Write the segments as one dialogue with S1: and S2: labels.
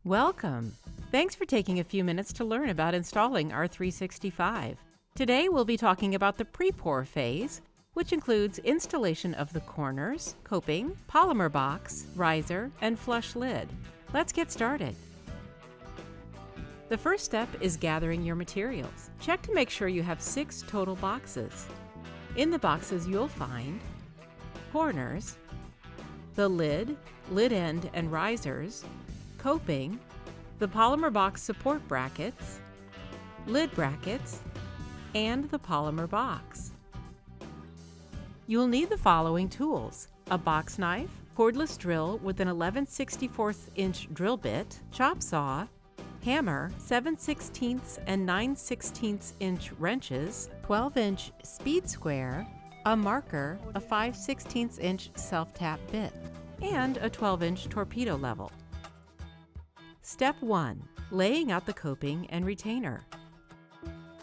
S1: Welcome! Thanks for taking a few minutes to learn about installing R365. Today we'll be talking about the pre-pour phase, which includes installation of the corners, coping, polymer box, riser, and flush lid. Let's get started. The first step is gathering your materials. Check to make sure you have 6 total boxes. In the boxes you'll find corners, the lid, lid end and risers, coping, the polymer box support brackets, lid brackets, and the polymer box. You'll need the following tools: a box knife, cordless drill with an 11/64" drill bit, chop saw, hammer, 7/16 and 9/16" wrenches, 12-inch speed square, a marker, a 5/16" self-tap bit, and a 12-inch torpedo level. Step 1. Laying out the coping and retainer.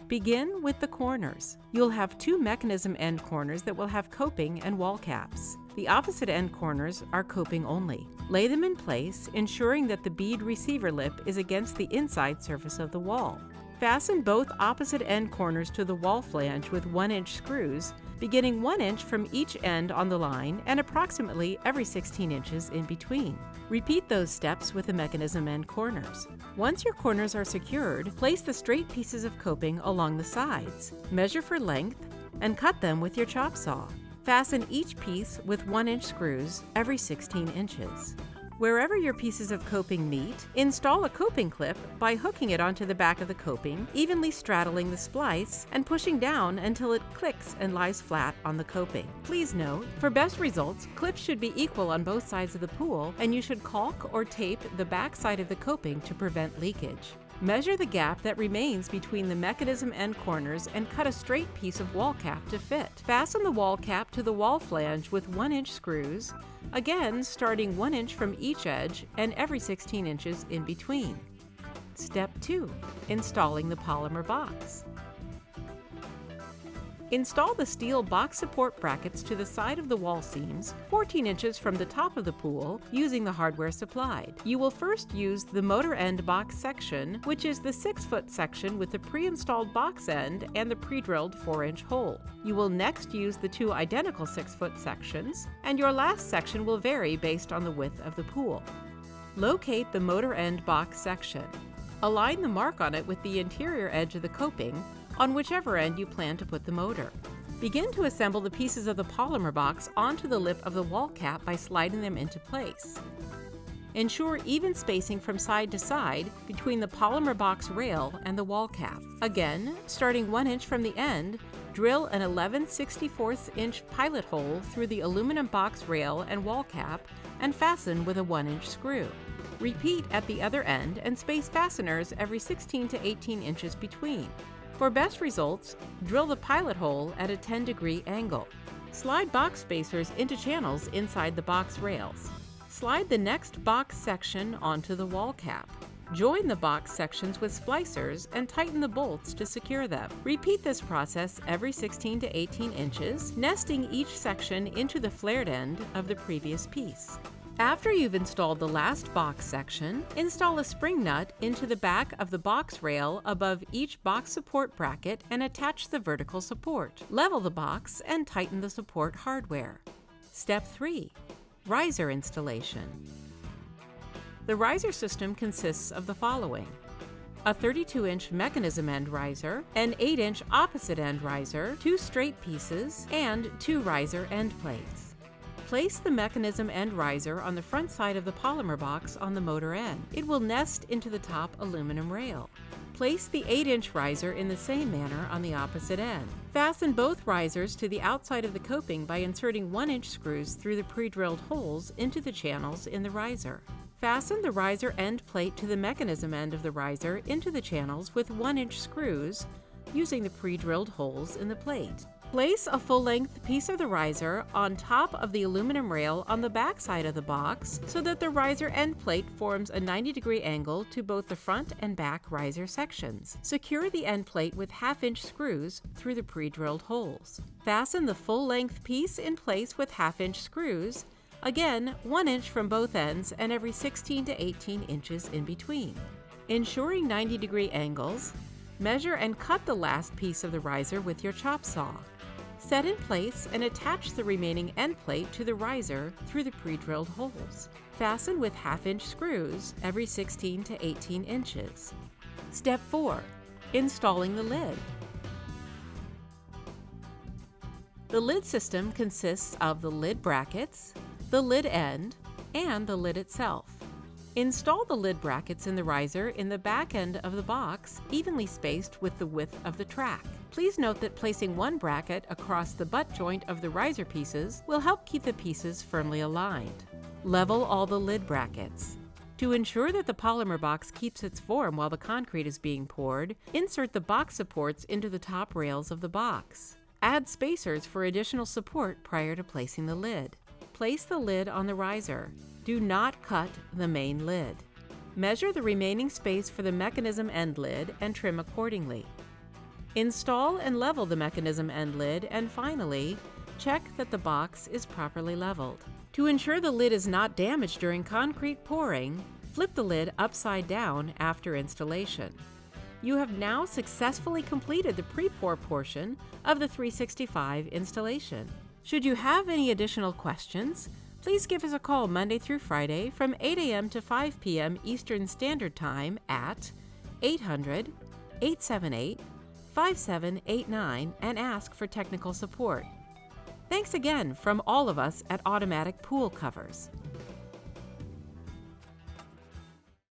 S1: Begin with the corners. You'll have 2 mechanism end corners that will have coping and wall caps. The opposite end corners are coping only. Lay them in place, ensuring that the bead receiver lip is against the inside surface of the wall. Fasten both opposite end corners to the wall flange with 1-inch screws, beginning 1 inch from each end on the line and approximately every 16 inches in between. Repeat those steps with the mechanism end corners. Once your corners are secured, place the straight pieces of coping along the sides. Measure for length and cut them with your chop saw. Fasten each piece with 1-inch screws every 16 inches. Wherever your pieces of coping meet, install a coping clip by hooking it onto the back of the coping, evenly straddling the splice and pushing down until it clicks and lies flat on the coping. Please note, for best results, clips should be equal on both sides of the pool, and you should caulk or tape the back side of the coping to prevent leakage. Measure the gap that remains between the mechanism end corners and cut a straight piece of wall cap to fit. Fasten the wall cap to the wall flange with 1-inch screws, again starting 1 inch from each edge and every 16 inches in between. Step 2. Installing the polymer box. Install the steel box support brackets to the side of the wall seams, 14 inches from the top of the pool, using the hardware supplied. You will first use the motor end box section, which is the 6-foot section with the pre-installed box end and the pre-drilled 4-inch hole. You will next use the 2 identical 6-foot sections, and your last section will vary based on the width of the pool. Locate the motor end box section. Align the mark on it with the interior edge of the coping, on whichever end you plan to put the motor. Begin to assemble the pieces of the polymer box onto the lip of the wall cap by sliding them into place. Ensure even spacing from side to side between the polymer box rail and the wall cap. Again, starting 1 inch from the end, drill an 11/64" pilot hole through the aluminum box rail and wall cap and fasten with a 1-inch screw. Repeat at the other end and space fasteners every 16 to 18 inches between. For best results, drill the pilot hole at a 10-degree angle. Slide box spacers into channels inside the box rails. Slide the next box section onto the wall cap. Join the box sections with splicers and tighten the bolts to secure them. Repeat this process every 16 to 18 inches, nesting each section into the flared end of the previous piece. After you've installed the last box section, install a spring nut into the back of the box rail above each box support bracket and attach the vertical support. Level the box and tighten the support hardware. Step 3. Riser installation. The riser system consists of the following: a 32-inch mechanism end riser, an 8-inch opposite end riser, 2 straight pieces, and 2 riser end plates. Place the mechanism end riser on the front side of the polymer box on the motor end. It will nest into the top aluminum rail. Place the 8-inch riser in the same manner on the opposite end. Fasten both risers to the outside of the coping by inserting 1-inch screws through the pre-drilled holes into the channels in the riser. Fasten the riser end plate to the mechanism end of the riser into the channels with 1-inch screws using the pre-drilled holes in the plate. Place a full-length piece of the riser on top of the aluminum rail on the back side of the box so that the riser end plate forms a 90-degree angle to both the front and back riser sections. Secure the end plate with 1/2-inch screws through the pre-drilled holes. Fasten the full-length piece in place with 1/2-inch screws Again, 1 inch from both ends and every 16 to 18 inches in between. Ensuring 90-degree angles, measure and cut the last piece of the riser with your chop saw. Set in place and attach the remaining end plate to the riser through the pre-drilled holes. Fasten with 1/2-inch screws every 16 to 18 inches. Step 4. Installing the lid. The lid system consists of the lid brackets, the lid end, and the lid itself. Install the lid brackets in the riser in the back end of the box, evenly spaced with the width of the track. Please note that placing one bracket across the butt joint of the riser pieces will help keep the pieces firmly aligned. Level all the lid brackets. To ensure that the polymer box keeps its form while the concrete is being poured, insert the box supports into the top rails of the box. Add spacers for additional support prior to placing the lid. Place the lid on the riser. Do not cut the main lid. Measure the remaining space for the mechanism end lid and trim accordingly. Install and level the mechanism end lid, and finally, check that the box is properly leveled. To ensure the lid is not damaged during concrete pouring, flip the lid upside down after installation. You have now successfully completed the pre-pour portion of the 365 installation. Should you have any additional questions, please give us a call Monday through Friday from 8 a.m. to 5 p.m. Eastern Standard Time at 800-878-5789 and ask for technical support. Thanks again from all of us at Automatic Pool Covers.